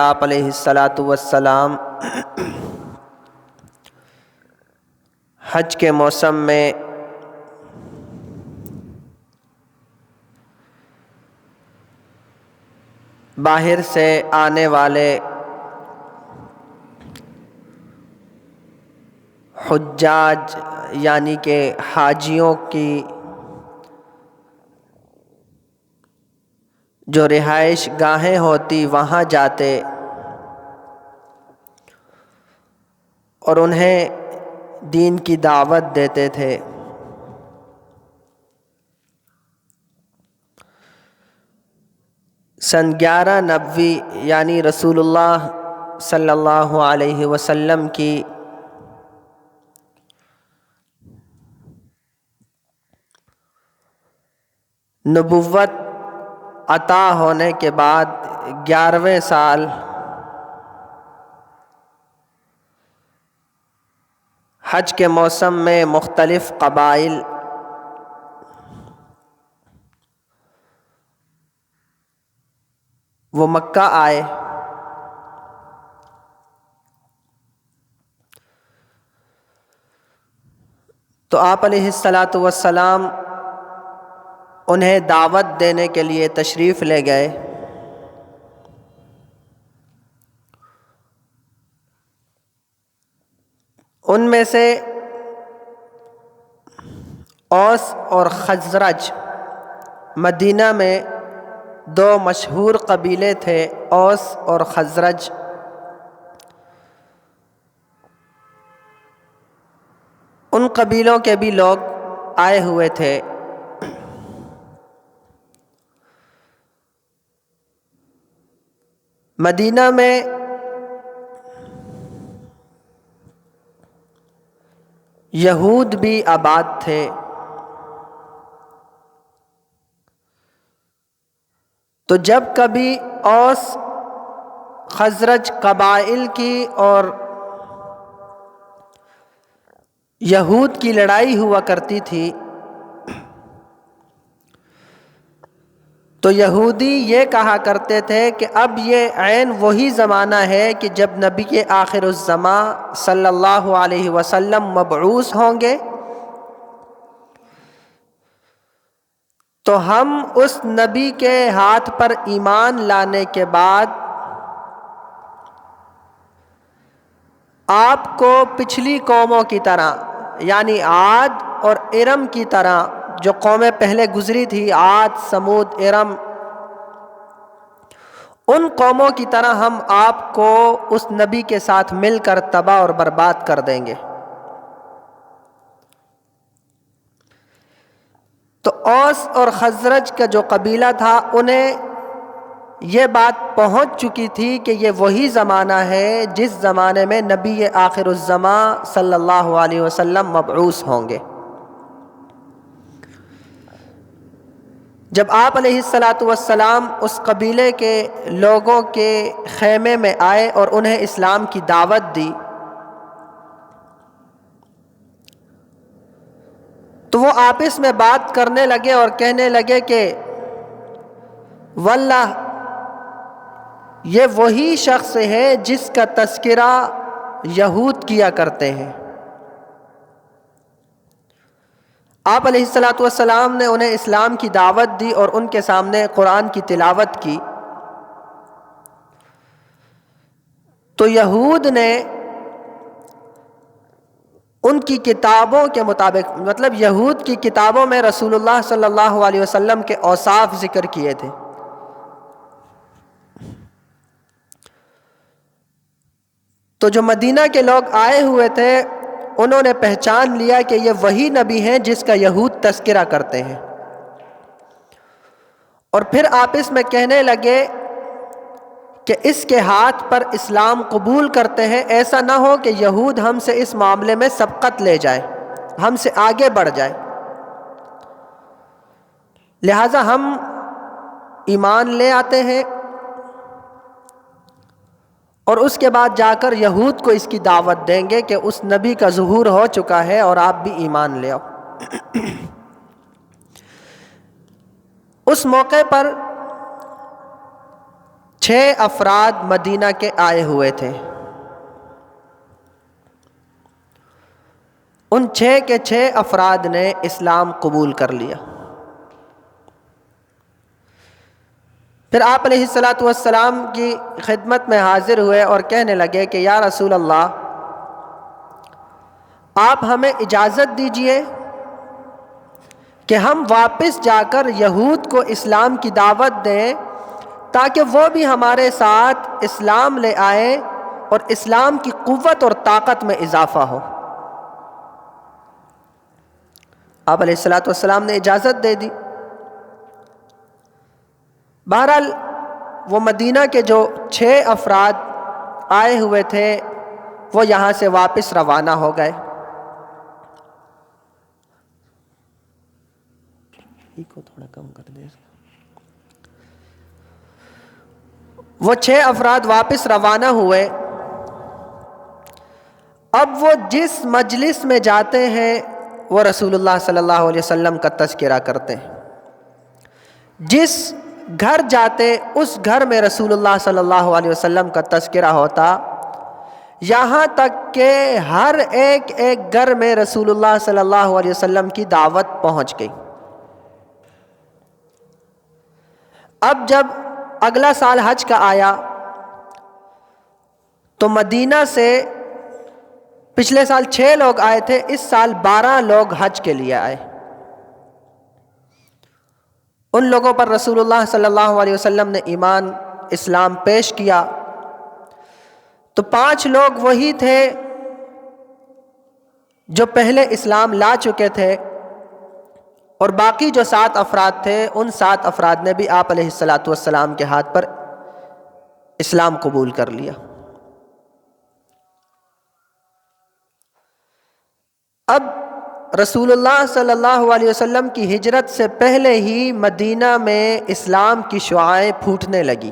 آپ علیہ الصلاۃ والسلام حج کے موسم میں باہر سے آنے والے حجاج یعنی کہ حاجیوں کی جو رہائش گاہیں ہوتی وہاں جاتے اور انہیں دین کی دعوت دیتے تھے۔ سن 1190 یعنی رسول اللہ صلی اللہ علیہ وسلم کی نبوت عطا ہونے کے بعد 11ویں سال حج کے موسم میں مختلف قبائل وہ مکہ آئے۔ تو آپ علیہ الصلاۃ والسلام انہیں دعوت دینے کے لیے تشریف لے گئے۔ ان میں سے اوس اور خزرج مدینہ میں دو مشہور قبیلے تھے، اوس اور خزرج۔ ان قبیلوں کے بھی لوگ آئے ہوئے تھے۔ مدینہ میں یہود بھی آباد تھے۔ تو جب کبھی اوس خزرج قبائل کی اور یہود کی لڑائی ہوا کرتی تھی تو یہودی یہ کہا کرتے تھے کہ اب یہ عین وہی زمانہ ہے کہ جب نبی آخر الزماں صلی اللہ علیہ وسلم مبعوث ہوں گے، تو ہم اس نبی کے ہاتھ پر ایمان لانے کے بعد آپ کو پچھلی قوموں کی طرح یعنی عاد اور ارم کی طرح، جو قومیں پہلے گزری تھی عاد، سمود، ارم، ان قوموں کی طرح ہم آپ کو اس نبی کے ساتھ مل کر تباہ اور برباد کر دیں گے۔ تو اوس اور خزرج کا جو قبیلہ تھا انہیں یہ بات پہنچ چکی تھی کہ یہ وہی زمانہ ہے جس زمانے میں نبی آخر الزماں صلی اللہ علیہ وسلم مبعوث ہوں گے۔ جب آپ علیہ الصلاۃ والسلام اس قبیلے کے لوگوں کے خیمے میں آئے اور انہیں اسلام کی دعوت دی تو وہ آپس میں بات کرنے لگے اور کہنے لگے کہ واللہ یہ وہی شخص ہے جس کا تذکرہ یہود کیا کرتے ہیں۔ آپ علیہ الصلاۃ والسلام نے انہیں اسلام کی دعوت دی اور ان کے سامنے قرآن کی تلاوت کی تو یہود نے ان کی کتابوں کے مطابق، مطلب یہود کی کتابوں میں رسول اللہ صلی اللہ علیہ وسلم کے اوصاف ذکر کیے تھے۔ تو جو مدینہ کے لوگ آئے ہوئے تھے انہوں نے پہچان لیا کہ یہ وہی نبی ہیں جس کا یہود تذکرہ کرتے ہیں، اور پھر آپس میں کہنے لگے کہ اس کے ہاتھ پر اسلام قبول کرتے ہیں، ایسا نہ ہو کہ یہود ہم سے اس معاملے میں سبقت لے جائے، ہم سے آگے بڑھ جائے، لہٰذا ہم ایمان لے آتے ہیں اور اس کے بعد جا کر یہود کو اس کی دعوت دیں گے کہ اس نبی کا ظہور ہو چکا ہے اور آپ بھی ایمان لے آؤ۔ اس موقع پر 6 افراد مدینہ کے آئے ہوئے تھے. ان 6 کے 6 افراد نے اسلام قبول کر لیا. پھر آپ علیہ الصلاۃ والسلام کی خدمت میں حاضر ہوئے اور کہنے لگے کہ یا رسول اللہ، آپ ہمیں اجازت دیجئے کہ ہم واپس جا کر یہود کو اسلام کی دعوت دیں تاکہ وہ بھی ہمارے ساتھ اسلام لے آئیں اور اسلام کی قوت اور طاقت میں اضافہ ہو. آپ علیہ الصلاۃ والسلام نے اجازت دے دی. بہرحال وہ مدینہ کے جو 6 افراد آئے ہوئے تھے وہ یہاں سے واپس روانہ ہو گئے. کو تھوڑا کم کر دے. وہ 6 افراد واپس روانہ ہوئے. اب وہ جس مجلس میں جاتے ہیں وہ رسول اللہ صلی اللہ علیہ وسلم کا تذکرہ کرتے ہیں. جس گھر جاتے اس گھر میں رسول اللہ صلی اللہ علیہ وسلم کا تذکرہ ہوتا، یہاں تک کہ ہر ایک گھر میں رسول اللہ صلی اللہ علیہ وسلم کی دعوت پہنچ گئی. اب جب اگلا سال حج کا آیا تو مدینہ سے پچھلے سال 6 لوگ آئے تھے، اس سال 12 لوگ حج کے لیے آئے. ان لوگوں پر رسول اللہ صلی اللہ علیہ وسلم نے ایمان اسلام پیش کیا. تو 5 لوگ وہی تھے جو پہلے اسلام لا چکے تھے، اور باقی جو 7 افراد تھے ان 7 افراد نے بھی آپ علیہ الصلاۃ والسلام کے ہاتھ پر اسلام قبول کر لیا. اب رسول اللہ صلی اللہ علیہ وسلم کی ہجرت سے پہلے ہی مدینہ میں اسلام کی شعاعیں پھوٹنے لگی.